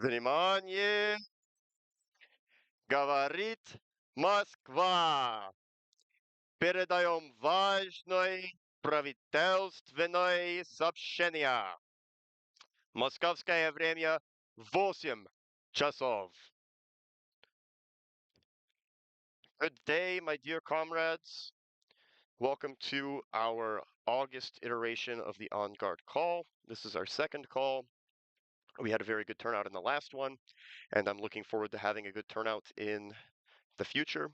Внимание! Говорит Москва! Передаем важное правительственное сообщение. Московское время 8 часов. Good day, my dear comrades. Welcome to our August iteration of the On Guard call. This is our second call. We had a very good turnout in the last one, and I'm looking forward to having a good turnout in the future.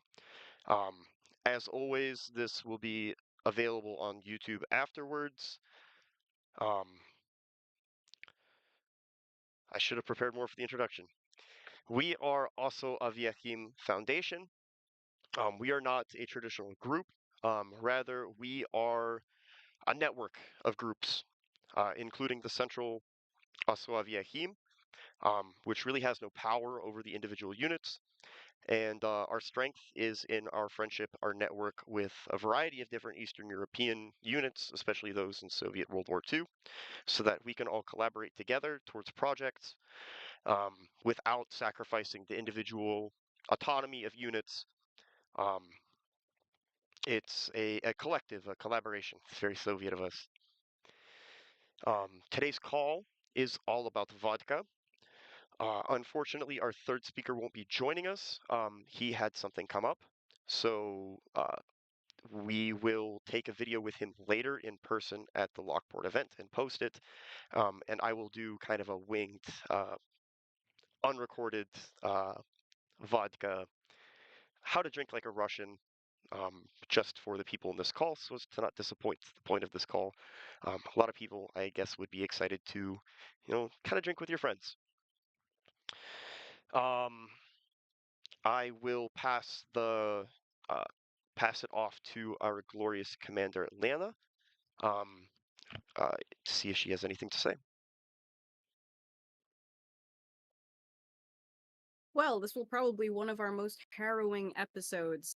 As always, this will be available on YouTube afterwards. I should have prepared more for the introduction. We are OSOAVIAKhIM Foundation. We are not a traditional group. Rather, we are a network of groups, including the central OSOAVIAKhIM, which really has no power over the individual units. And our strength is in our friendship, our network with a variety of different Eastern European units, especially those in Soviet World War II, so that we can all collaborate together towards projects without sacrificing the individual autonomy of units. It's a collective, a collaboration. It's very Soviet of us. Today's call is all about vodka. Unfortunately, our third speaker won't be joining us. He had something come up. So we will take a video with him later in person at the Lockport event and post it. And I will do kind of a winged, unrecorded vodka, how to drink like a Russian, just for the people in this call, so as to not disappoint the point of this call. A lot of people, I guess, would be excited to, kind of drink with your friends. I will pass it off to our glorious Commander Atlanta, to see if she has anything to say. Well, this will probably be one of our most harrowing episodes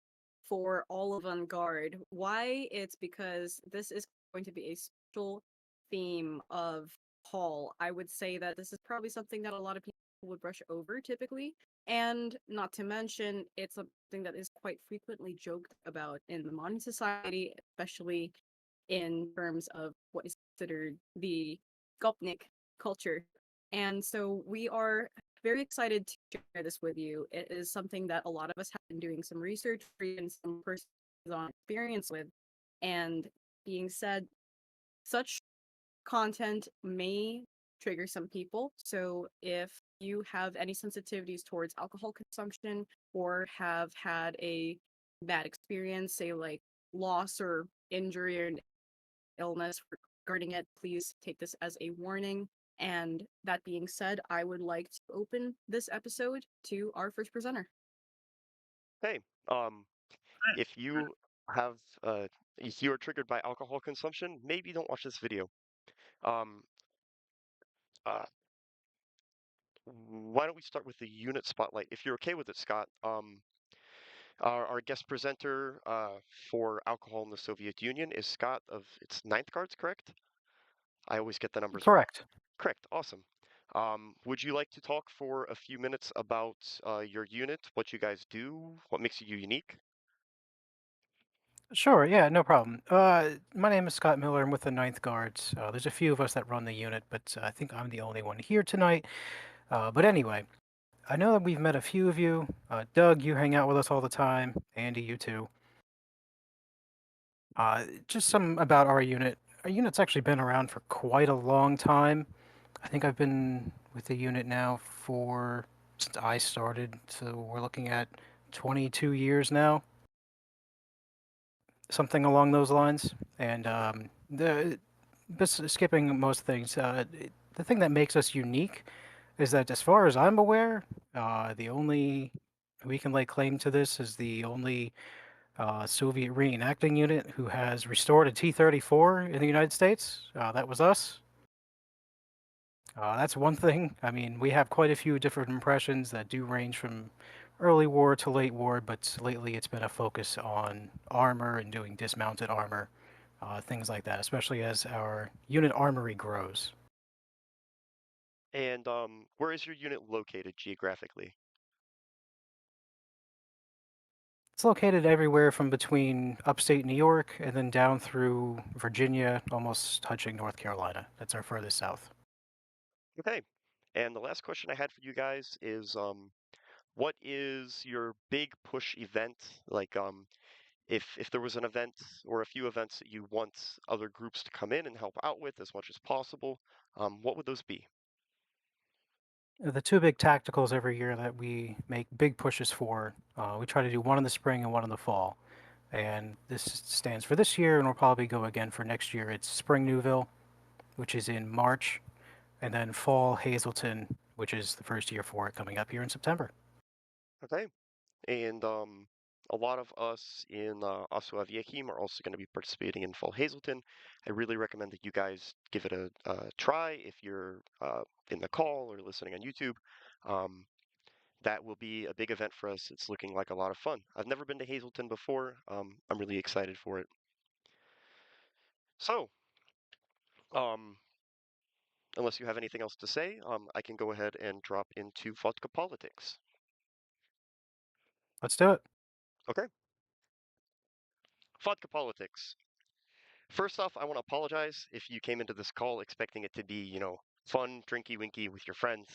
for all of On Guard. Why? It's because this is going to be a special theme of Paul. I would say that this is probably something that a lot of people would brush over typically, and not to mention, it's something that is quite frequently joked about in the modern society, especially in terms of what is considered the Gopnik culture. And so we are very excited to share this with you. It is something that a lot of us have been doing some research and some personal experience with. And being said, such content may trigger some people. So if you have any sensitivities towards alcohol consumption or have had a bad experience, say like loss or injury or illness regarding it, please take this as a warning. And that being said, I would like to open this episode to our first presenter. Hey, if you have if you are triggered by alcohol consumption, maybe don't watch this video. Um, uh, why don't we start with the unit spotlight? If you're okay with it, Scott. Our guest presenter for alcohol in the Soviet Union is Scott of its Ninth Guards, correct? I always get the numbers wrong. Correct. Correct. Awesome. Would you like to talk for a few minutes about your unit, what you guys do, what makes you unique? Sure, yeah, no problem. My name is Scott Miller. I'm with the Ninth Guards. There's a few of us that run the unit, but I think I'm the only one here tonight. But anyway, I know that we've met a few of you. Doug, you hang out with us all the time. Andy, you too. Just some about our unit. Our unit's actually been around for quite a long time. I think I've been with the unit now for since I started, so we're looking at 22 years now. Something along those lines. And skipping most things, the thing that makes us unique is that, as far as I'm aware, the only we can lay claim to this is the only Soviet reenacting unit who has restored a T-34 in the United States. That was us. That's one thing. I mean, we have quite a few different impressions that do range from early war to late war, but lately it's been a focus on armor and doing dismounted armor, things like that, especially as our unit armory grows. And where is your unit located geographically? It's located everywhere from between upstate New York and then down through Virginia, almost touching North Carolina. That's our furthest south. Okay. And the last question I had for you guys is what is your big push event? Like if there was an event or a few events that you want other groups to come in and help out with as much as possible, what would those be? The two big tacticals every year that we make big pushes for, we try to do one in the spring and one in the fall. And this stands for this year, and we'll probably go again for next year. It's Spring Newville, which is in March, and then Fall Hazleton, which is the first year for it coming up here in September. Okay. And a lot of us in OSOAVIAKhIM are also going to be participating in Fall Hazleton. I really recommend that you guys give it a try if you're in the call or listening on YouTube. Um, that will be a big event for us. It's looking like a lot of fun. I've never been to Hazleton before. I'm really excited for it. So, um, unless you have anything else to say, I can go ahead and drop into Vodka Politics. Let's do it. Okay, Vodka Politics. First off, I want to apologize if you came into this call expecting it to be, fun, drinky winky with your friends.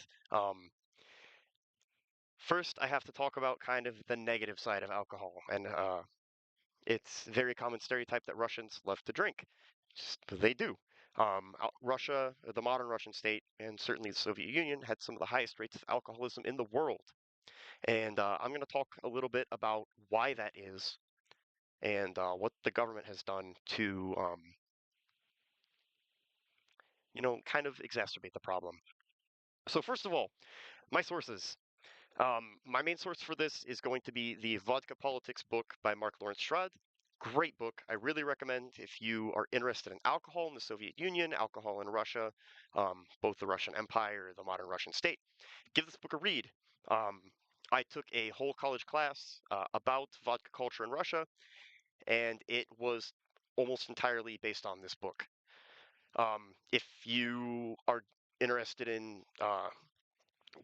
First, I have to talk about kind of the negative side of alcohol, and it's a very common stereotype that Russians love to drink. Just, they do. Russia, the modern Russian state, and certainly the Soviet Union had some of the highest rates of alcoholism in the world. And I'm going to talk a little bit about why that is and what the government has done to, kind of exacerbate the problem. So, first of all, my sources. My main source for this is going to be the Vodka Politics book by Mark Lawrence Schrad. Great book. I really recommend if you are interested in alcohol in the Soviet Union, alcohol in Russia, both the Russian Empire, the modern Russian state. Give this book a read. Um, I took a whole college class about vodka culture in Russia, and it was almost entirely based on this book. If you are interested in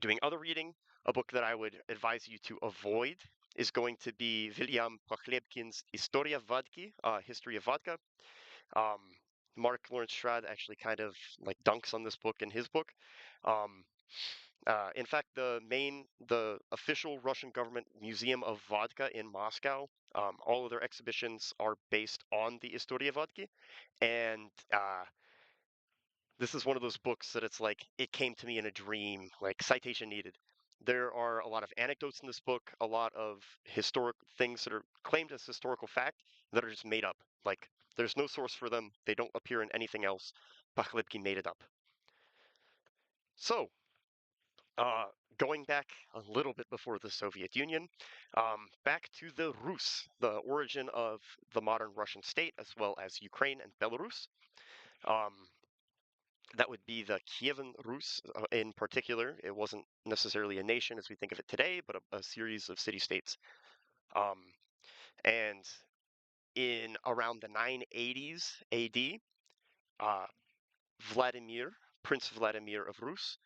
doing other reading, a book that I would advise you to avoid is going to be William Pochlebkin's Historia Vodki, History of Vodka. Um, Mark Lawrence Schrad actually kind of like dunks on this book in his book. Um, in fact, the official Russian government museum of vodka in Moscow, all of their exhibitions are based on the Historia Vodki, and this is one of those books that it's like it came to me in a dream, like citation needed. There are a lot of anecdotes in this book, a lot of historic things that are claimed as historical fact that are just made up. Like there's no source for them. They don't appear in anything else. Pakhlebki made it up. So, uh, going back a little bit before the Soviet Union, back to the Rus, the origin of the modern Russian state, as well as Ukraine and Belarus. Um, that would be the Kievan Rus in particular. It wasn't necessarily a nation as we think of it today, but a series of city states. Um, and in around the 980s AD, uh, Vladimir, Prince Vladimir of Rus,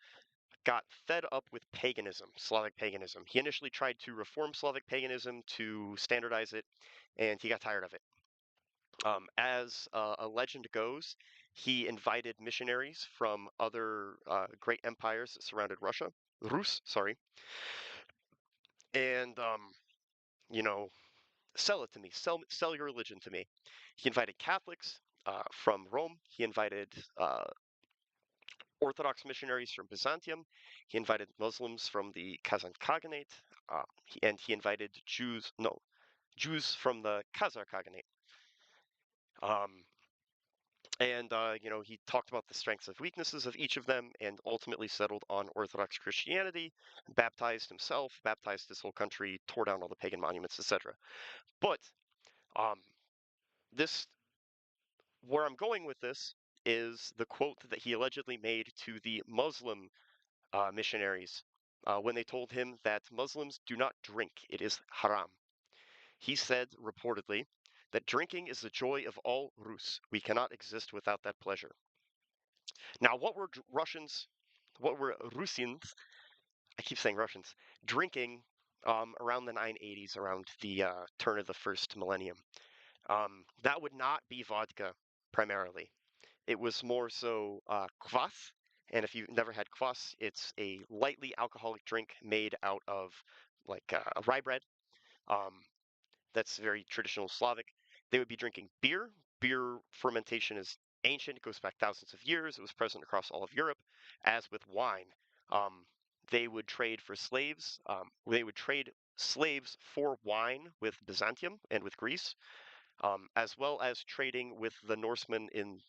got fed up with paganism, Slavic paganism. He initially tried to reform Slavic paganism to standardize it, and he got tired of it. As a legend goes, he invited missionaries from other great empires that surrounded Russia, Rus, sorry, and you know, sell it to me, sell your religion to me. He invited Catholics from Rome. He invited Orthodox missionaries from Byzantium. He invited Muslims from the Kazan Khaganate, and he invited Jews from the Khazar Khaganate. Um, and he talked about the strengths and weaknesses of each of them, and ultimately settled on Orthodox Christianity, baptized himself, baptized his whole country, tore down all the pagan monuments, etc. But um, this, where I'm going with this, is the quote that he allegedly made to the Muslim missionaries when they told him that Muslims do not drink; it is haram. He said, reportedly, that drinking is the joy of all Rus. We cannot exist without that pleasure. Now, what were Russians? what were Rusyns, I keep saying Russians, drinking around the 980s, around the turn of the first millennium. That would not be vodka primarily. It was more so kvass. And if you've never had kvass, it's a lightly alcoholic drink made out of like rye bread. Um, that's very traditional Slavic. They would be drinking beer. Beer fermentation is ancient, it goes back thousands of years. It was present across all of Europe, as with wine. Um, they would trade for slaves. They would trade slaves for wine with Byzantium and with Greece, as well as trading with the Norsemen in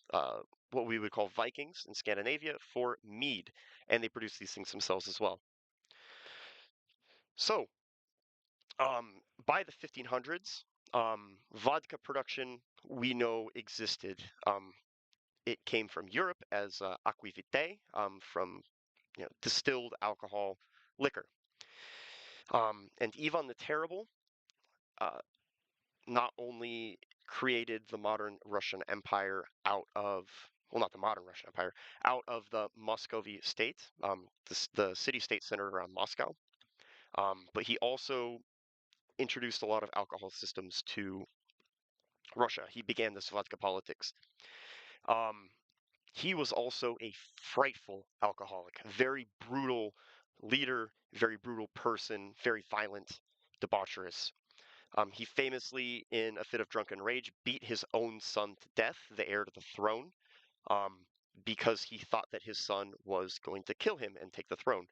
what we would call Vikings in Scandinavia for mead. And they produced these things themselves as well. So, by the 1500s, vodka production we know existed. It came from Europe as aquavitae, from distilled alcohol liquor. And Ivan the Terrible uh, not only created the modern Russian Empire out of, well, not the modern Russian Empire, out of the Muscovy state, the city-state centered around Moscow, but he also introduced a lot of alcohol systems to Russia. He began this Vodka Politics. Um, he was also a frightful alcoholic, a very brutal leader, very brutal person, very violent, debaucherous. He famously, in a fit of drunken rage, beat his own son to death, the heir to the throne, um, because he thought that his son was going to kill him and take the throne.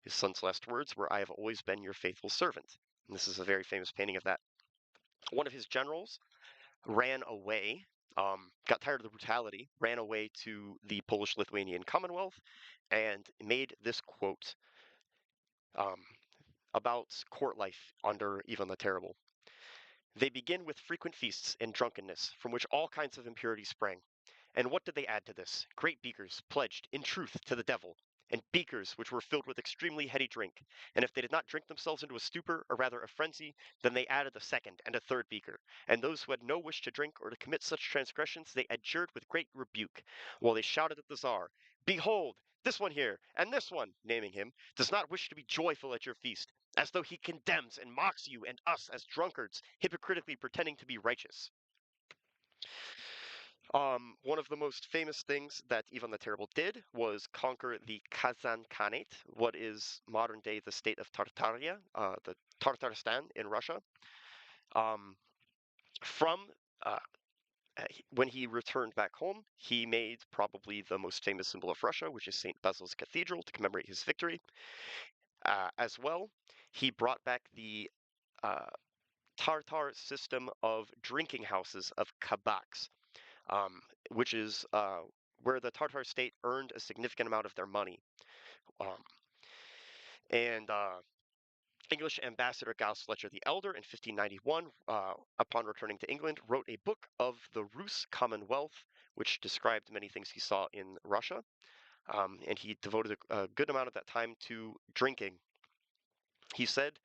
His son's last words were, "I have always been your faithful servant." And this is a very famous painting of that. One of his generals ran away, got tired of the brutality, ran away to the Polish Lithuanian Commonwealth, and made this quote um, about court life under Ivan the Terrible. "They begin with frequent feasts and drunkenness, from which all kinds of impurities sprang. And what did they add to this? Great beakers, pledged, in truth, to the devil, and beakers which were filled with extremely heady drink. And if they did not drink themselves into a stupor, or rather a frenzy, then they added a second and a third beaker. And those who had no wish to drink or to commit such transgressions, they adjured with great rebuke, while they shouted at the Tsar, 'Behold, this one here, and this one,' naming him, 'does not wish to be joyful at your feast, as though he condemns and mocks you and us as drunkards, hypocritically pretending to be righteous.'" One of the most famous things that Ivan the Terrible did was conquer the Kazan Khanate, what is modern day the state of Tartaria, the Tartaristan in Russia. Um, from uh, when he returned back home, he made probably the most famous symbol of Russia, which is St. Basil's Cathedral, to commemorate his victory. As well, he brought back the uh, Tartar system of drinking houses, of kabaks, um, which is where the Tartar state earned a significant amount of their money. Um, and English ambassador Gauss Fletcher the Elder in 1591, upon returning to England, wrote a book of the Rus Commonwealth, which described many things he saw in Russia. And he devoted a good amount of that time to drinking. He said,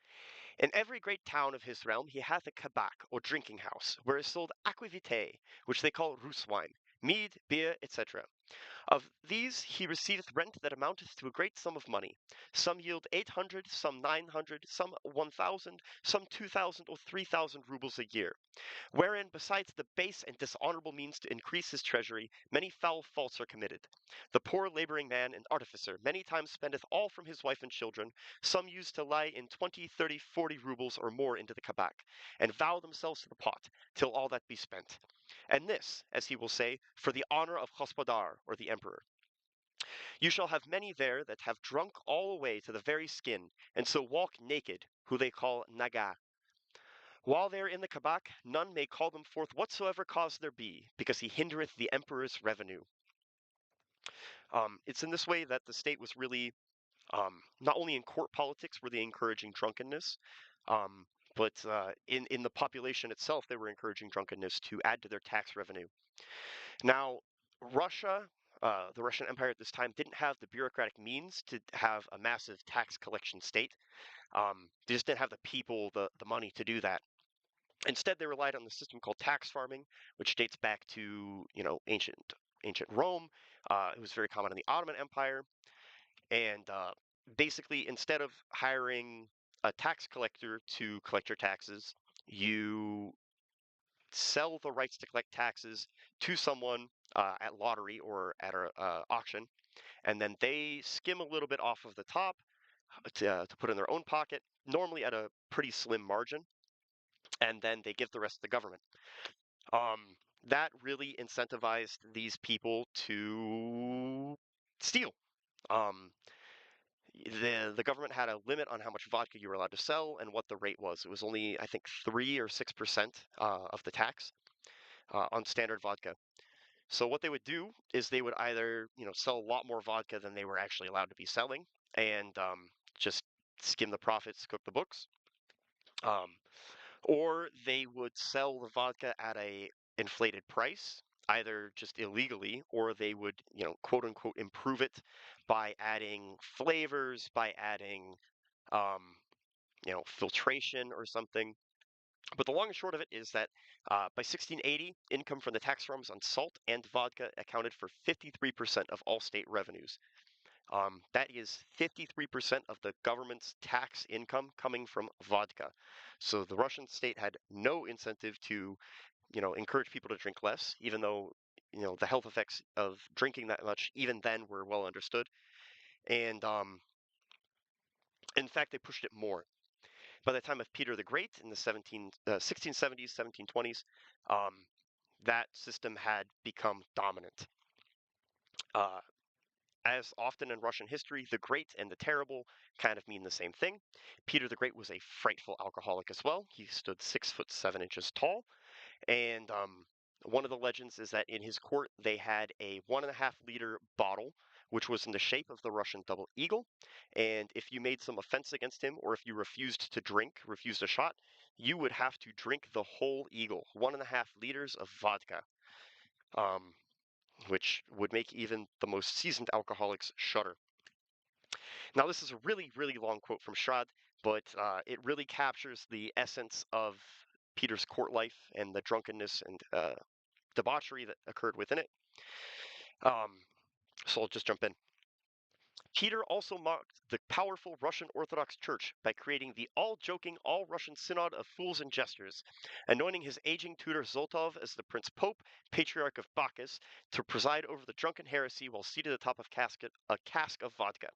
"In every great town of his realm he hath a kabak, or drinking house, where is sold aquavitae, which they call Rus wine, mead, beer, etc. Of these he receiveth rent that amounteth to a great sum of money. Some yield 800, some 900, some 1,000, some 2,000 or 3,000 rubles a year. Wherein, besides the base and dishonorable means to increase his treasury, many foul faults are committed. The poor laboring man and artificer many times spendeth all from his wife and children. Some use to lie in 20, 30, 40 rubles or more into the kabak, and vow themselves to the pot, till all that be spent. And this, as he will say, for the honor of Hospodar, or the emperor. You shall have many there that have drunk all away to the very skin, and so walk naked, who they call naga. While they are in the kabak, none may call them forth whatsoever cause there be, because he hindereth the emperor's revenue." It's in this way that the state was really, not only in court politics were they encouraging drunkenness, um, but in the population itself, they were encouraging drunkenness to add to their tax revenue. Now, Russia, the Russian Empire at this time, didn't have the bureaucratic means to have a massive tax collection state. They just didn't have the people, the money to do that. Instead, they relied on the system called tax farming, which dates back to ancient Rome. It was very common in the Ottoman Empire. And basically, instead of hiring a tax collector to collect your taxes, you sell the rights to collect taxes to someone at lottery or at an auction, and then they skim a little bit off of the top to put in their own pocket, normally at a pretty slim margin, and then they give the rest to the government. Um, that really incentivized these people to steal. Um, the government had a limit on how much vodka you were allowed to sell and what the rate was. It was only, I think, 3 or 6% of the tax on standard vodka. So what they would do is they would either, sell a lot more vodka than they were actually allowed to be selling, and just skim the profits, cook the books, um, or they would sell the vodka at a inflated price, either just illegally, or they would, quote unquote, improve it by adding flavors, by adding, um, filtration or something. But the long and short of it is that by 1680, income from the tax farms on salt and vodka accounted for 53% of all state revenues. That is 53% of the government's tax income coming from vodka. So the Russian state had no incentive to, encourage people to drink less, even though, the health effects of drinking that much, even then, were well understood. And in fact, they pushed it more. By the time of Peter the Great in the 1670s, 1720s, um, that system had become dominant. Uh, as often in Russian history, the great and the terrible kind of mean the same thing. Peter the Great was a frightful alcoholic as well. He stood 6'7" tall, and one of the legends is that in his court they had a 1.5 liter bottle, which was in the shape of the Russian double eagle. And if you made some offense against him, or if you refused to drink, refused a shot, you would have to drink the whole eagle, 1.5 liters of vodka, um, which would make even the most seasoned alcoholics shudder. Now, this is a really, really long quote from Schrad, but it really captures the essence of Peter's court life and the drunkenness and debauchery that occurred within it. So I'll just jump in. Peter also mocked the powerful Russian Orthodox Church by creating the all-joking, all-Russian synod of fools and jesters, anointing his aging tutor Zoltov as the Prince Pope, Patriarch of Bacchus, to preside over the drunken heresy while seated atop of a cask of vodka.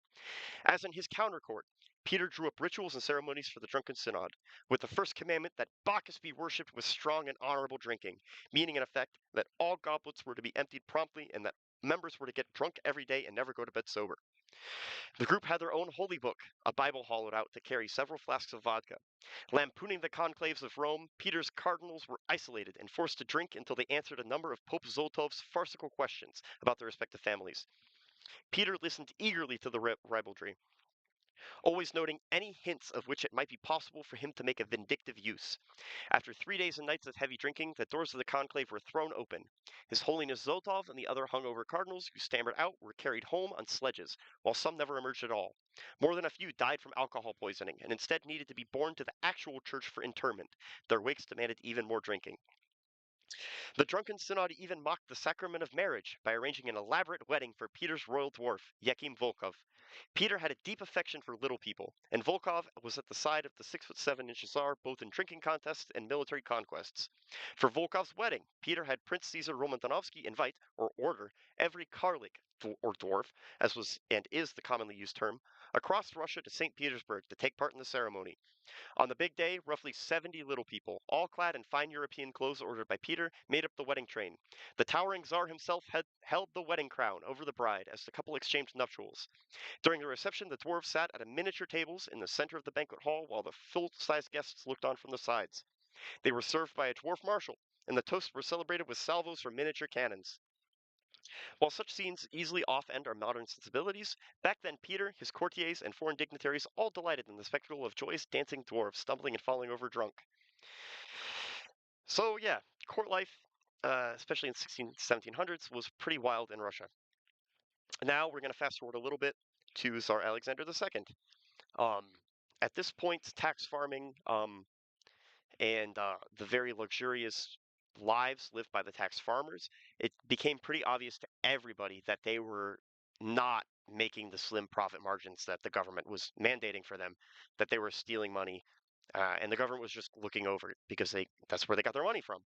As in his countercourt, Peter drew up rituals and ceremonies for the drunken synod, with the first commandment that Bacchus be worshipped with strong and honorable drinking, meaning in effect that all goblets were to be emptied promptly and that members were to get drunk every day and never go to bed sober. The group had their own holy book, a Bible hollowed out to carry several flasks of vodka. Lampooning the conclaves of Rome, Peter's cardinals were isolated and forced to drink until they answered a number of Pope Zoltov's farcical questions about their respective families. Peter listened eagerly to the ribaldry, always noting any hints of which it might be possible for him to make a vindictive use. After 3 days and nights of heavy drinking, the doors of the conclave were thrown open. His Holiness Zoltov and the other hungover cardinals who stammered out were carried home on sledges, while some never emerged at all. More than a few died from alcohol poisoning and instead needed to be borne to the actual church for interment. Their wakes demanded even more drinking. The drunken synod even mocked the sacrament of marriage by arranging an elaborate wedding for Peter's royal dwarf, Yakim Volkov. Peter had a deep affection for little people, and Volkov was at the side of the 6'7" Tsar both in drinking contests and military conquests. For Volkov's wedding, Peter had Prince Caesar Romantanovsky invite, or order, every Karlik, or dwarf, as was and is the commonly used term, across Russia to St. Petersburg to take part in the ceremony. On the big day, roughly 70 little people, all clad in fine European clothes ordered by Peter, made up the wedding train. The towering Tsar himself had held the wedding crown over the bride as the couple exchanged nuptials. During the reception, the dwarves sat at a miniature tables in the center of the banquet hall while the full-sized guests looked on from the sides. They were served by a dwarf marshal, and the toasts were celebrated with salvos from miniature cannons. While such scenes easily offend our modern sensibilities, back then Peter, his courtiers, and foreign dignitaries all delighted in the spectacle of joyous dancing dwarves stumbling and falling over drunk. So yeah, court life, especially in 1700s, was pretty wild in Russia. Now we're going to fast forward a little bit to Tsar Alexander II. Um, at this point, tax farming and the very luxurious lives lived by the tax farmers, it became pretty obvious to everybody that they were not making the slim profit margins that the government was mandating for them, that they were stealing money, and the government was just looking over it because that's where they got their money from.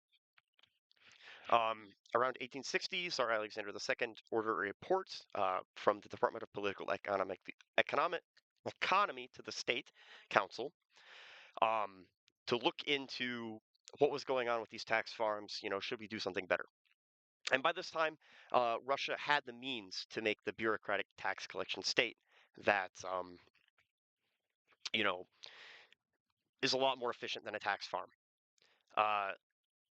Around 1860, Tsar Alexander II ordered a report from the Department of Political Economy to the State Council um, to look into what was going on with these tax farms. Should we do something better? And by this time, Russia had the means to make the bureaucratic tax collection state that, you know, is a lot more efficient than a tax farm. Uh,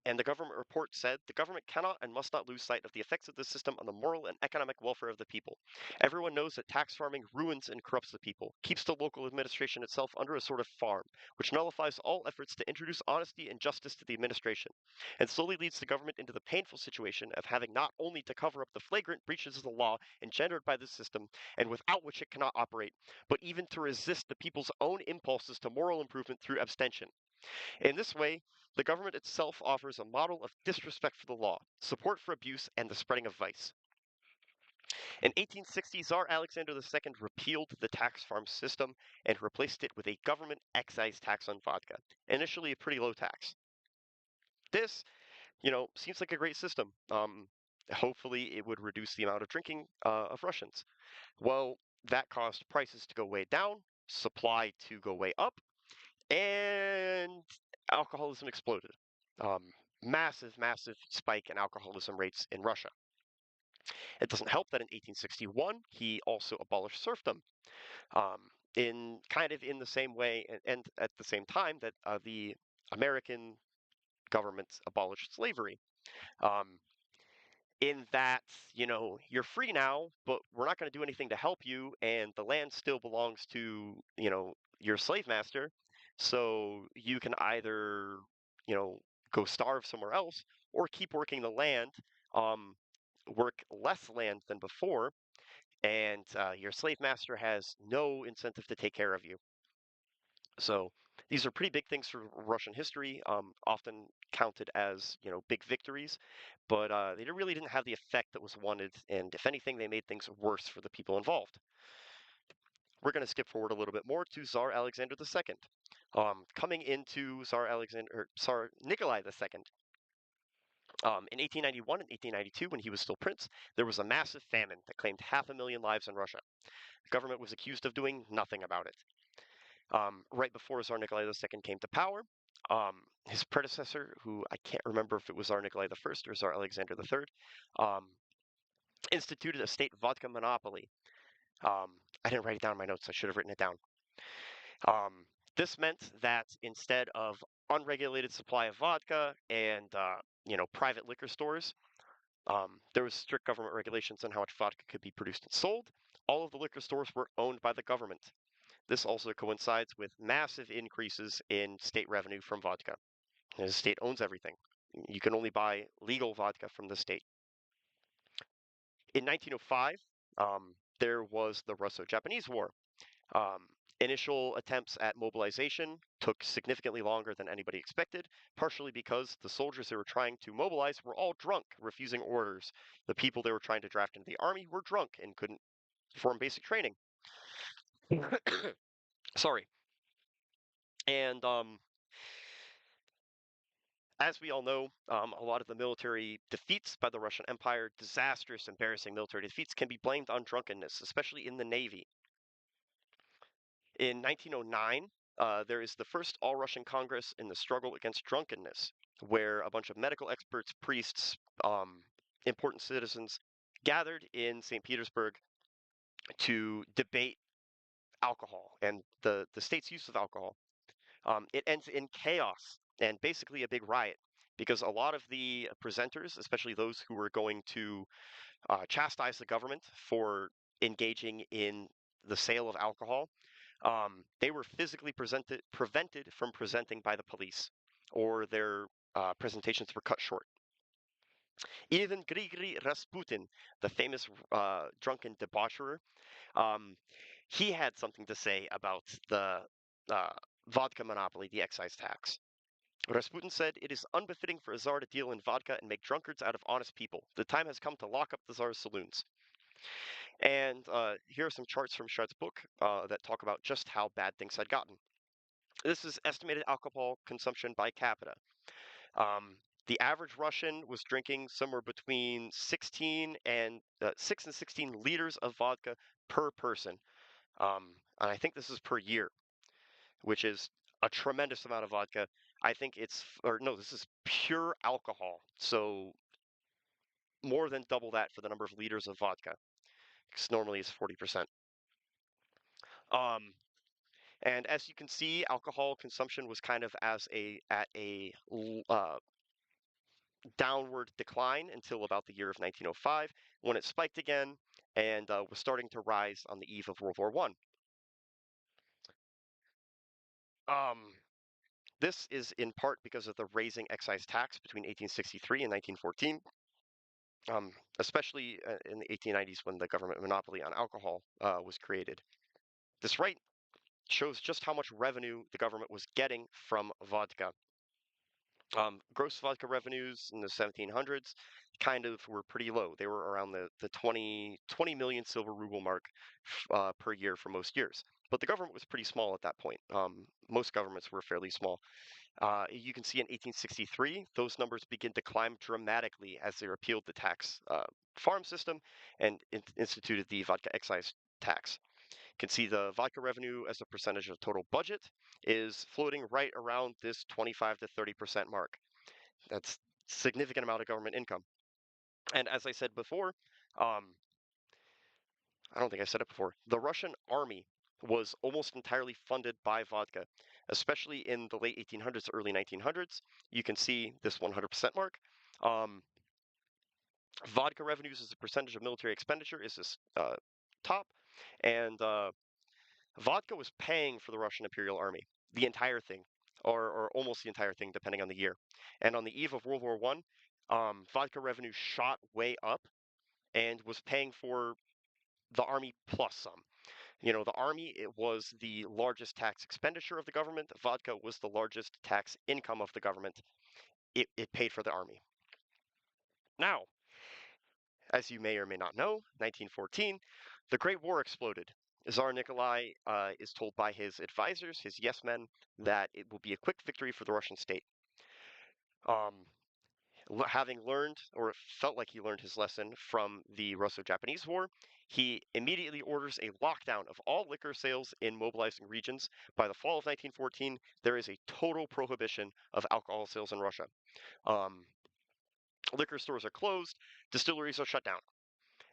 And the government report said the government cannot and must not lose sight of the effects of this system on the moral and economic welfare of the people. Everyone knows that tax farming ruins and corrupts the people, keeps the local administration itself under a sort of farm, which nullifies all efforts to introduce honesty and justice to the administration, and slowly leads the government into the painful situation of having not only to cover up the flagrant breaches of the law engendered by this system, and without which it cannot operate, but even to resist the people's own impulses to moral improvement through abstention. In this way, the government itself offers a model of disrespect for the law, support for abuse, and the spreading of vice. In 1860, Tsar Alexander II repealed the tax farm system and replaced it with a government excise tax on vodka, initially a pretty low tax. This, seems like a great system. Hopefully, it would reduce the amount of drinking of Russians. Well, that caused prices to go way down, supply to go way up, and alcoholism exploded. Massive, massive spike in alcoholism rates in Russia. It doesn't help that in 1861 he also abolished serfdom, in kind of in the same way and at the same time that the American government abolished slavery. Um, in that, you're free now, but we're not going to do anything to help you, and the land still belongs to, your slave master. So you can either, you know, go starve somewhere else or keep working the land, um, work less land than before, and your slave master has no incentive to take care of you. So these are pretty big things for Russian history, often counted as, big victories, but they really didn't have the effect that was wanted, and if anything, they made things worse for the people involved. We're going to skip forward a little bit more to Tsar Alexander II. Coming into Tsar Nikolai II. In 1891 and 1892, when he was still prince, there was a massive famine that claimed 500,000 lives in Russia. The government was accused of doing nothing about it. Right before Tsar Nikolai II came to power, his predecessor, who I can't remember if it was Tsar Nikolai I or Tsar Alexander III, um, instituted a state vodka monopoly. I didn't write it down in my notes. I should have written it down. This meant that instead of unregulated supply of vodka and private liquor stores, there was strict government regulations on how much vodka could be produced and sold. All of the liquor stores were owned by the government. This also coincides with massive increases in state revenue from vodka. The state owns everything. You can only buy legal vodka from the state. In 1905, there was the Russo-Japanese War. Um, Initial attempts at mobilization took significantly longer than anybody expected, partially because the soldiers they were trying to mobilize were all drunk, refusing orders. The people they were trying to draft into the army were drunk and couldn't perform basic training. Sorry. And as we all know, a lot of the military defeats by the Russian Empire, disastrous, embarrassing military defeats, can be blamed on drunkenness, especially in the Navy. In 1909, there is the first All Russian Congress in the struggle against drunkenness, where a bunch of medical experts, priests, important citizens gathered in St. Petersburg to debate alcohol and the state's use of alcohol. It ends in chaos and basically a big riot because a lot of the presenters, especially those who were going to chastise the government for engaging in the sale of alcohol, they were physically prevented from presenting by the police, or their presentations were cut short. Even Grigory Rasputin, the famous drunken debaucherer, um, he had something to say about the uh, vodka monopoly, the excise tax. Rasputin said, "It is unbefitting for a czar to deal in vodka and make drunkards out of honest people. The time has come to lock up the czar's saloons." And here are some charts from Schrad's book that talk about just how bad things had gotten. This is estimated alcohol consumption by capita. Um, the average Russian was drinking somewhere between 6 and 16 liters of vodka per person. And I think this is per year, which is a tremendous amount of vodka. I think or no, this is pure alcohol. So more than double that for the number of liters of vodka, because normally it's 40%. Um, and as you can see, alcohol consumption was kind of at a downward decline until about the year of 1905, when it spiked again and was starting to rise on the eve of World War One. This is in part because of the raising excise tax between 1863 and 1914, especially in the 1890s when the government monopoly on alcohol was created. This rate shows just how much revenue the government was getting from vodka. Gross vodka revenues in the 1700s kind of were pretty low. They were around the 20 million silver ruble mark per year for most years. But the government was pretty small at that point. Most governments were fairly small. You can see in 1863, those numbers begin to climb dramatically as they repealed the tax farm system and instituted the vodka excise tax. You can see the vodka revenue as a percentage of total budget is floating right around this 25 to 30% mark. That's significant amount of government income. And as I said before, um, I don't think I said it before, the Russian army was almost entirely funded by vodka, especially in the late 1800s, early 1900s. You can see this 100% mark. Um, Vodka revenues as a percentage of military expenditure is this top, and vodka was paying for the Russian Imperial Army, the entire thing, or almost the entire thing, depending on the year. And on the eve of World War One, vodka revenue shot way up and was paying for the army plus some. You know, the army, it was the largest tax expenditure of the government. Vodka was the largest tax income of the government. It paid for the army. Now, as you may or may not know, 1914, the Great War exploded. Tsar Nikolai is told by his advisors, his yes men, that it will be a quick victory for the Russian state. Um, Having learned, or it felt like he learned his lesson from the Russo-Japanese War, he immediately orders a lockdown of all liquor sales in mobilizing regions. By the fall of 1914, there is a total prohibition of alcohol sales in Russia. Um, Liquor stores are closed, distilleries are shut down.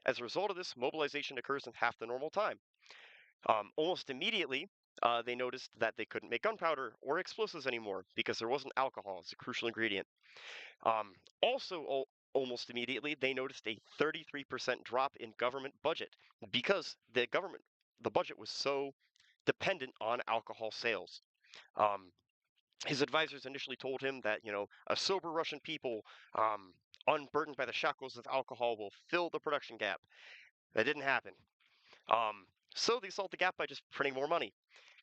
As a result of this, mobilization occurs in half the normal time. Almost immediately, they noticed that they couldn't make gunpowder or explosives anymore because there wasn't alcohol as a crucial ingredient. Also, almost immediately, they noticed a 33% drop in government budget because the budget was so dependent on alcohol sales. Um, his advisors initially told him that, you know, a sober Russian people, unburdened by the shackles of alcohol, will fill the production gap. That didn't happen. Um, so they solved the gap by just printing more money,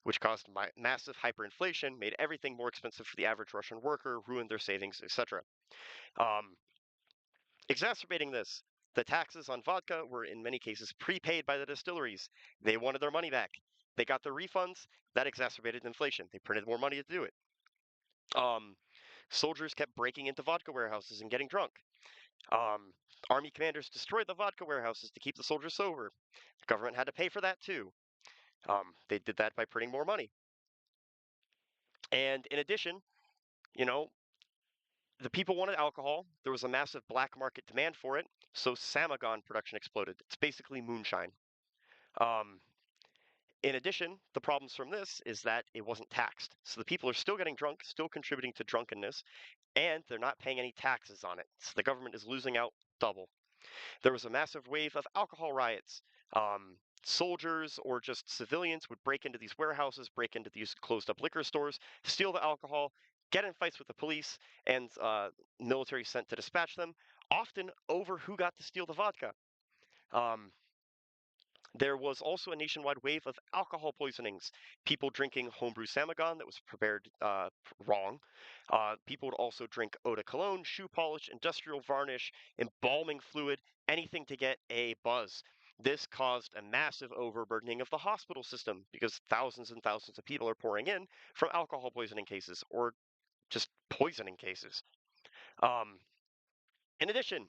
which caused massive hyperinflation, made everything more expensive for the average Russian worker, ruined their savings, etc. Um, Exacerbating this, the taxes on vodka were in many cases prepaid by the distilleries. They wanted their money back. They got their refunds. That exacerbated inflation. They printed more money to do it. Um, Soldiers kept breaking into vodka warehouses and getting drunk. Um, Army commanders destroyed the vodka warehouses to keep the soldiers sober. The government had to pay for that too. They did that by printing more money. And in addition, you know, the people wanted alcohol. There was a massive black market demand for it. So Samagon production exploded. It's basically moonshine. Um, in addition, the problems from this is that it wasn't taxed. So the people are still getting drunk, still contributing to drunkenness, and they're not paying any taxes on it. So the government is losing out double. There was a massive wave of alcohol riots. Soldiers or just civilians would break into these warehouses, break into these closed up liquor stores, steal the alcohol, get in fights with the police and military sent to dispatch them, often over who got to steal the vodka. Um, there was also a nationwide wave of alcohol poisonings. People drinking homebrew Samagon that was prepared wrong. People would also drink eau de cologne, shoe polish, industrial varnish, embalming fluid, anything to get a buzz. This caused a massive overburdening of the hospital system because thousands and thousands of people are pouring in from alcohol poisoning cases or just poisoning cases. Um, in addition,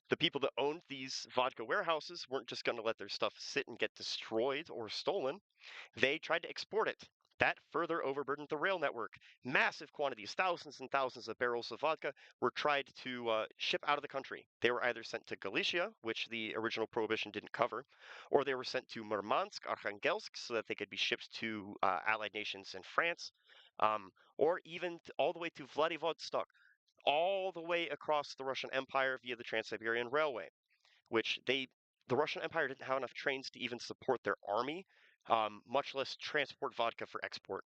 the people that owned these vodka warehouses weren't just going to let their stuff sit and get destroyed or stolen. They tried to export it. That further overburdened the rail network. Massive quantities, thousands and thousands of barrels of vodka, were tried to ship out of the country. They were either sent to Galicia, which the original prohibition didn't cover, or they were sent to Murmansk, Arkhangelsk, so that they could be shipped to allied nations in France, or even all the way to Vladivostok, all the way across the Russian Empire via the Trans-Siberian Railway, which the Russian Empire didn't have enough trains to even support their army, much less transport vodka for export.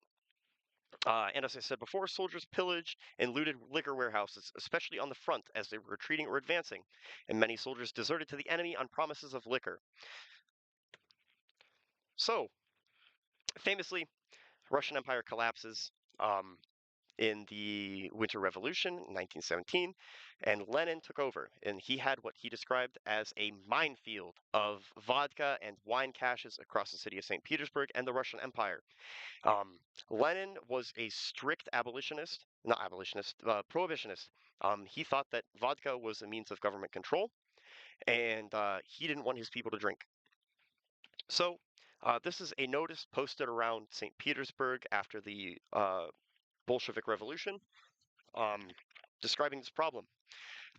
And as I said before, soldiers pillaged and looted liquor warehouses, especially on the front as they were retreating or advancing, and many soldiers deserted to the enemy on promises of liquor. So, famously, Russian Empire collapses. In the Winter Revolution in 1917, and Lenin took over, and he had what he described as a minefield of vodka and wine caches across the city of St. Petersburg and the Russian Empire. Um, Lenin was a strict abolitionist, not abolitionist, prohibitionist. He thought that vodka was a means of government control, and he didn't want his people to drink. So, this is a notice posted around St. Petersburg after the Bolshevik Revolution, um, describing this problem.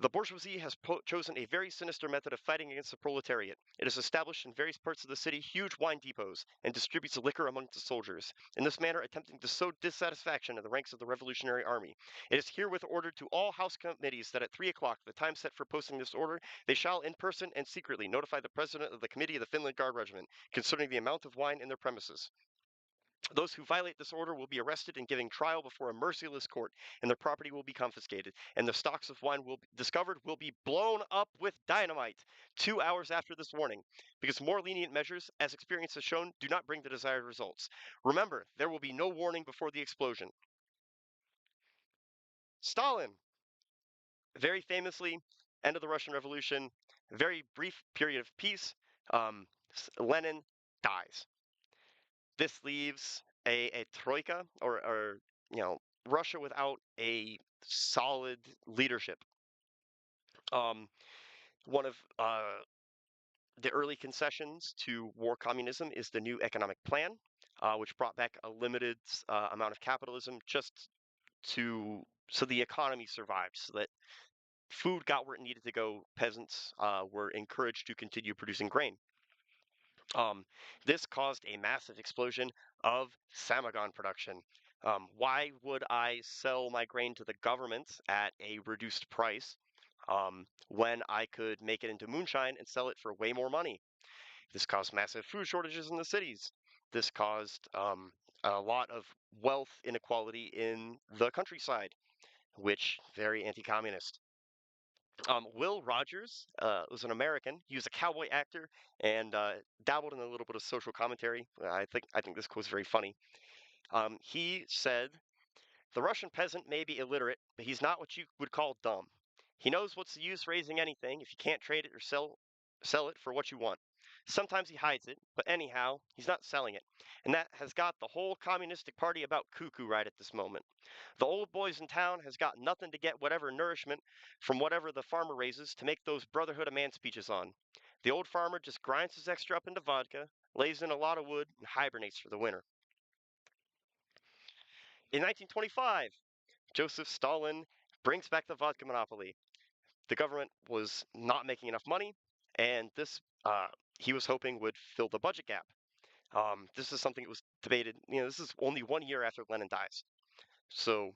The bourgeoisie has chosen a very sinister method of fighting against the proletariat. It has established in various parts of the city huge wine depots and distributes liquor among the soldiers, in this manner attempting to sow dissatisfaction in the ranks of the Revolutionary Army. It is herewith ordered to all House committees that at 3 o'clock, the time set for posting this order, they shall in person and secretly notify the President of the Committee of the Finland Guard Regiment concerning the amount of wine in their premises. Those who violate this order will be arrested and given trial before a merciless court, and their property will be confiscated, and the stocks of wine discovered will be blown up with dynamite 2 hours after this warning, because more lenient measures, as experience has shown, do not bring the desired results. Remember, there will be no warning before the explosion. Stalin, very famously, end of the Russian Revolution, very brief period of peace. Lenin dies. This leaves a troika or Russia without a solid leadership. One of the early concessions to war communism is the new economic plan, which brought back a limited amount of capitalism just to so the economy survived, so that food got where it needed to go. Peasants were encouraged to continue producing grain. This caused a massive explosion of samagon production. Why would I sell my grain to the government at a reduced price when I could make it into moonshine and sell it for way more money? This caused massive food shortages in the cities. This caused a lot of wealth inequality in the countryside, which very anti-communist. Will Rogers was an American. He was a cowboy actor and dabbled in a little bit of social commentary. I think this quote is very funny. He said, "The Russian peasant may be illiterate, but he's not what you would call dumb. He knows what's the use raising anything if you can't trade it or sell it for what you want. Sometimes he hides it, but anyhow, he's not selling it. And that has got the whole communistic party about cuckoo right at this moment. The old boys in town has got nothing to get whatever nourishment from whatever the farmer raises to make those Brotherhood of Man speeches on. The old farmer just grinds his extra up into vodka, lays in a lot of wood, and hibernates for the winter." In 1925, Joseph Stalin brings back the vodka monopoly. The government was not making enough money, and this he was hoping would fill the budget gap. This is something that was debated. This is only 1 year after Lenin dies, so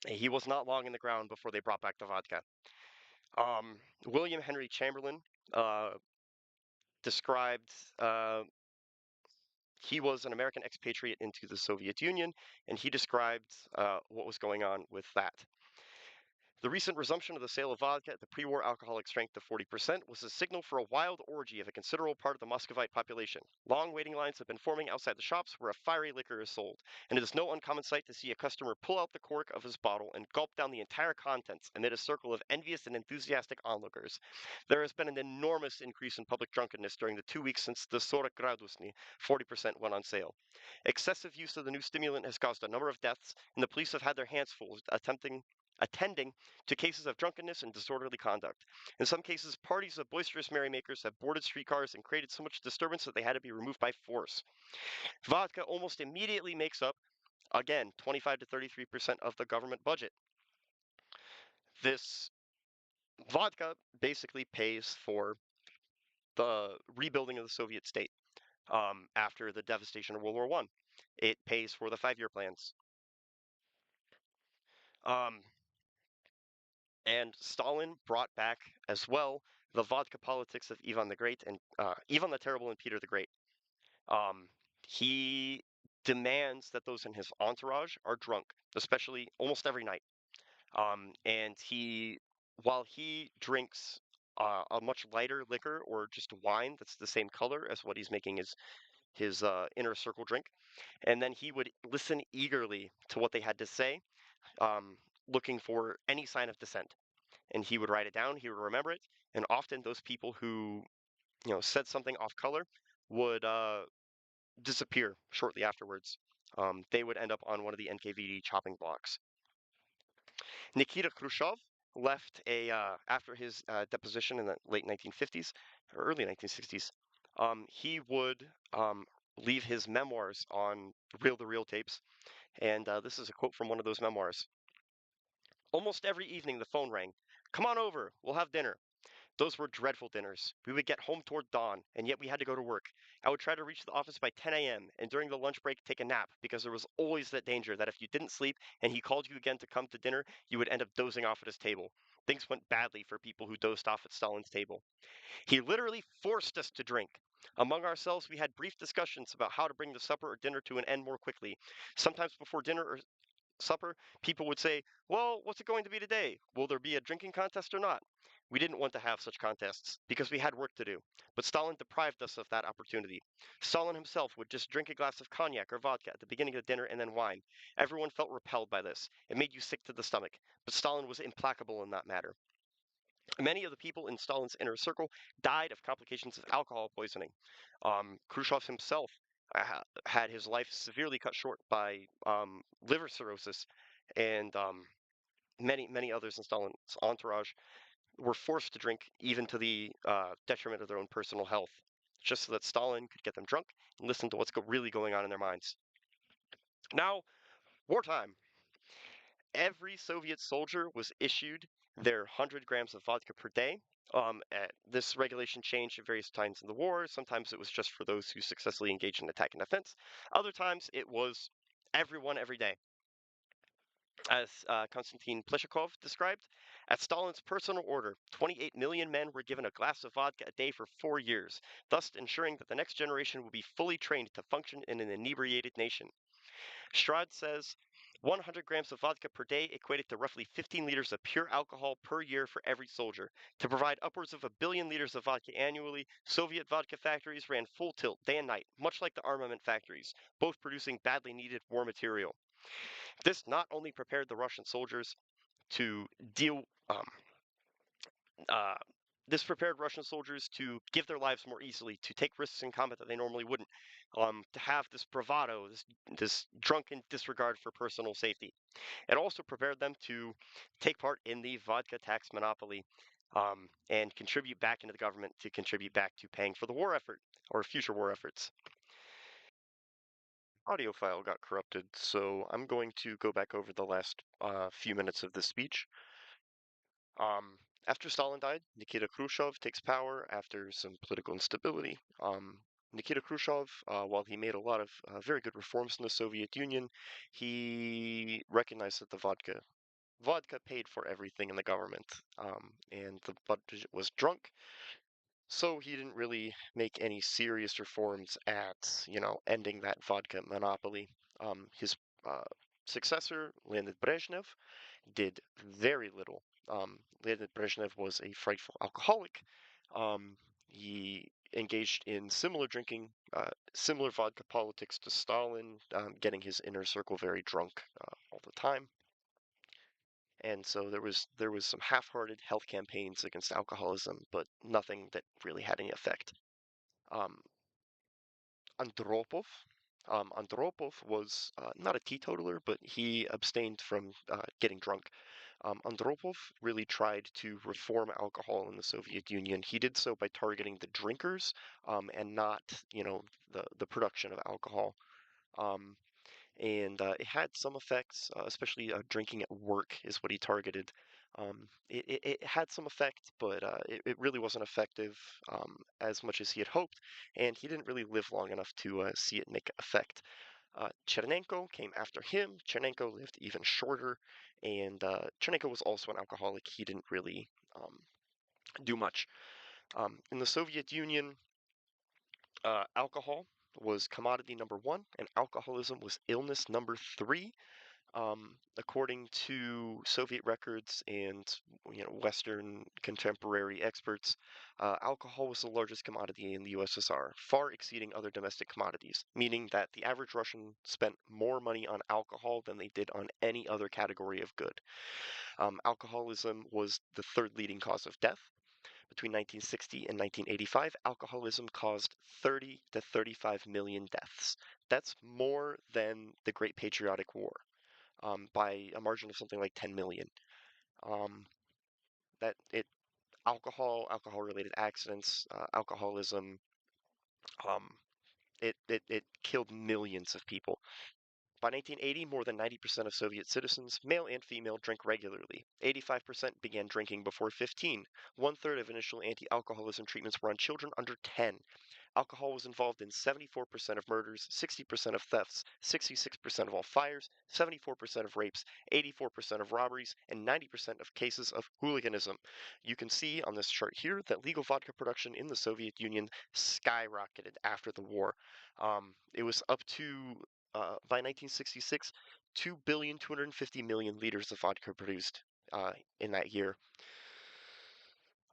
he was not long in the ground before they brought back the vodka. William Henry Chamberlain uh, described he was an American expatriate into the Soviet Union, and he described what was going on with that. The recent resumption of the sale of vodka at the pre-war alcoholic strength of 40% was a signal for a wild orgy of a considerable part of the Muscovite population. Long waiting lines have been forming outside the shops where a fiery liquor is sold, and it is no uncommon sight to see a customer pull out the cork of his bottle and gulp down the entire contents amid a circle of envious and enthusiastic onlookers. There has been an enormous increase in public drunkenness during the 2 weeks since the 40 gradusny, 40% went on sale. Excessive use of the new stimulant has caused a number of deaths, and the police have had their hands full attending to cases of drunkenness and disorderly conduct. In some cases, parties of boisterous merrymakers have boarded streetcars and created so much disturbance that they had to be removed by force. Vodka almost immediately makes up, again, 25 to 33% of the government budget. This vodka basically pays for the rebuilding of the Soviet state after the devastation of World War I. It pays for the 5-year plans. Um, and Stalin brought back as well the vodka politics of Ivan the Great and Ivan the Terrible and Peter the Great. He demands that those in his entourage are drunk, especially almost every night. And while he drinks a much lighter liquor or just wine that's the same color as what he's making his inner circle drink, and then he would listen eagerly to what they had to say, looking for any sign of dissent. And he would write it down, he would remember it, and often those people who said something off color would disappear shortly afterwards. They would end up on one of the NKVD chopping blocks. Nikita Khrushchev left after his deposition in the late 1950s or early 1960s. He would leave his memoirs on reel-to-reel tapes, and this is a quote from one of those memoirs. Almost every evening the phone rang. Come on over, we'll have dinner. Those were dreadful dinners. We would get home toward dawn, and yet we had to go to work. I would try to reach the office by 10 a.m., and during the lunch break take a nap, because there was always that danger that if you didn't sleep and he called you again to come to dinner, you would end up dozing off at his table. Things went badly for people who dozed off at Stalin's table. He literally forced us to drink. Among ourselves, we had brief discussions about how to bring the supper or dinner to an end more quickly. Sometimes before dinner or supper, people would say, well, what's it going to be today? Will there be a drinking contest or not? We didn't want to have such contests because we had work to do, but Stalin deprived us of that opportunity. Stalin himself would just drink a glass of cognac or vodka at the beginning of dinner and then wine. Everyone felt repelled by this. It made you sick to the stomach, but Stalin was implacable in that matter. Many of the people in Stalin's inner circle died of complications of alcohol poisoning. Khrushchev himself had his life severely cut short by liver cirrhosis, and many others in Stalin's entourage were forced to drink even to the detriment of their own personal health, just so that Stalin could get them drunk and listen to what's really going on in their minds. Now, wartime. Every Soviet soldier was issued their 100 grams of vodka per day. This regulation changed at various times in the war. Sometimes it was just for those who successfully engaged in attack and defense. Other times it was everyone every day. As Konstantin Pleshakov described, at Stalin's personal order, 28 million men were given a glass of vodka a day for 4 years, thus ensuring that the next generation would be fully trained to function in an inebriated nation. Schrad says 100 grams of vodka per day equated to roughly 15 liters of pure alcohol per year for every soldier. To provide upwards of 1 billion liters of vodka annually, Soviet vodka factories ran full tilt day and night, much like the armament factories, both producing badly needed war material. This not only prepared the Russian soldiers to deal uh, this prepared Russian soldiers to give their lives more easily, to take risks in combat that they normally wouldn't, to have this bravado, this drunken disregard for personal safety. It also prepared them to take part in the vodka tax monopoly and contribute back into the government to contribute back to paying for the war effort or future war efforts. Audio file got corrupted, so I'm going to go back over the last few minutes of this speech. After Stalin died, Nikita Khrushchev takes power after some political instability. Nikita Khrushchev, while he made a lot of very good reforms in the Soviet Union, he recognized that the vodka paid for everything in the government, and the budget was drunk, so he didn't really make any serious reforms at, ending that vodka monopoly. His successor, Leonid Brezhnev, did very little Leonid Brezhnev was a frightful alcoholic. He engaged in similar drinking, similar vodka politics to Stalin, getting his inner circle very drunk all the time. And so there was some half-hearted health campaigns against alcoholism, but nothing that really had any effect. Um, Andropov. Andropov was not a teetotaler, but he abstained from getting drunk. Andropov really tried to reform alcohol in the Soviet Union. He did so by targeting the drinkers and not, the production of alcohol. Um, and it had some effects, especially drinking at work is what he targeted. It had some effect, but it really wasn't effective as much as he had hoped, and he didn't really live long enough to see it make effect. Chernenko came after him. Chernenko lived even shorter, and Chernenko was also an alcoholic. He didn't really do much. In the Soviet Union, alcohol was commodity number one, and alcoholism was illness number three. According to Soviet records and Western contemporary experts, alcohol was the largest commodity in the USSR, far exceeding other domestic commodities, meaning that the average Russian spent more money on alcohol than they did on any other category of good. Alcoholism was the third leading cause of death. Between 1960 and 1985, alcoholism caused 30 to 35 million deaths. That's more than the Great Patriotic War by a margin of something like 10 million. Um, that it alcohol-related accidents, alcoholism, um, it killed millions of people. By 1980, more than 90% of Soviet citizens, male and female, drank regularly. 85% began drinking before 15. One-third of initial anti-alcoholism treatments were on children under 10. Alcohol was involved in 74% of murders, 60% of thefts, 66% of all fires, 74% of rapes, 84% of robberies, and 90% of cases of hooliganism. You can see on this chart here that legal vodka production in the Soviet Union skyrocketed after the war. It was up to, by 1966, 2,250,000,000 liters of vodka produced in that year.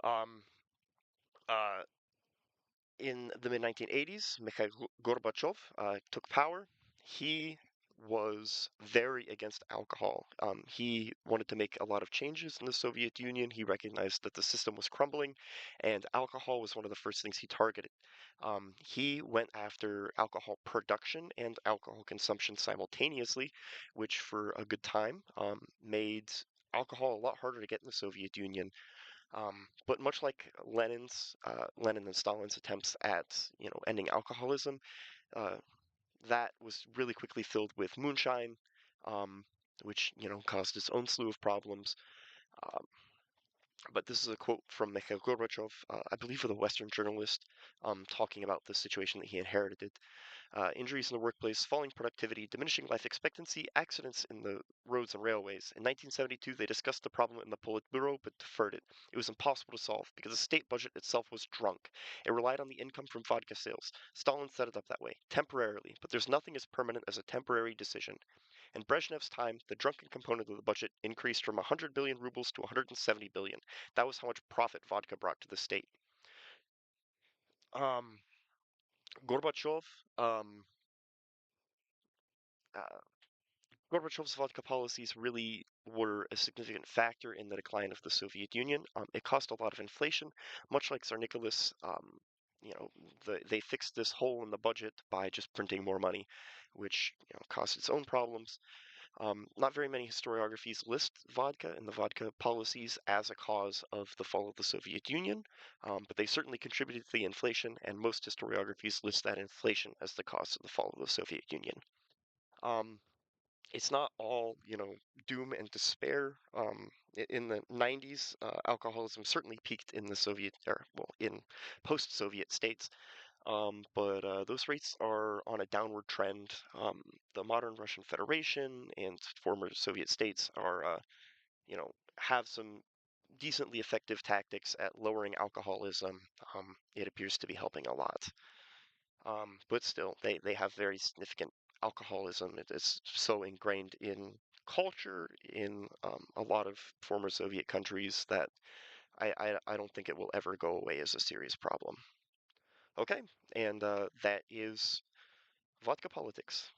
Um, uh, in the mid 1980s, Mikhail Gorbachev took power. He was very against alcohol. He wanted to make a lot of changes in the Soviet Union. He recognized that the system was crumbling, and alcohol was one of the first things he targeted. He went after alcohol production and alcohol consumption simultaneously, which for a good time made alcohol a lot harder to get in the Soviet Union. But much like Lenin and Stalin's attempts at, ending alcoholism, uh, that was really quickly filled with moonshine, um, which, caused its own slew of problems. Um, but this is a quote from Mikhail Gorbachev, I believe, with a Western journalist, talking about the situation that he inherited. Injuries in the workplace, falling productivity, diminishing life expectancy, accidents in the roads and railways. In 1972, they discussed the problem in the Politburo but deferred it. It was impossible to solve because the state budget itself was drunk. It relied on the income from vodka sales. Stalin set it up that way, temporarily, but there's nothing as permanent as a temporary decision. In Brezhnev's time, the drunken component of the budget increased from 100 billion rubles to 170 billion. That was how much profit vodka brought to the state. Um, Gorbachev, um, uh, Gorbachev's vodka policies really were a significant factor in the decline of the Soviet Union. It caused a lot of inflation, much like Tsar Nicholas. You know, they fixed this hole in the budget by just printing more money, which caused its own problems. Not very many historiographies list vodka and the vodka policies as a cause of the fall of the Soviet Union, but they certainly contributed to the inflation, and most historiographies list that inflation as the cause of the fall of the Soviet Union. Um, it's not all, doom and despair. In the 90s, alcoholism certainly peaked in the Soviet, or well, in post-Soviet states, but those rates are on a downward trend. The modern Russian Federation and former Soviet states are, have some decently effective tactics at lowering alcoholism. It appears to be helping a lot. But still, they have very significant alcoholism. It is so ingrained in culture in a lot of former Soviet countries that I don't think it will ever go away as a serious problem. Okay, and that is Vodka Politics.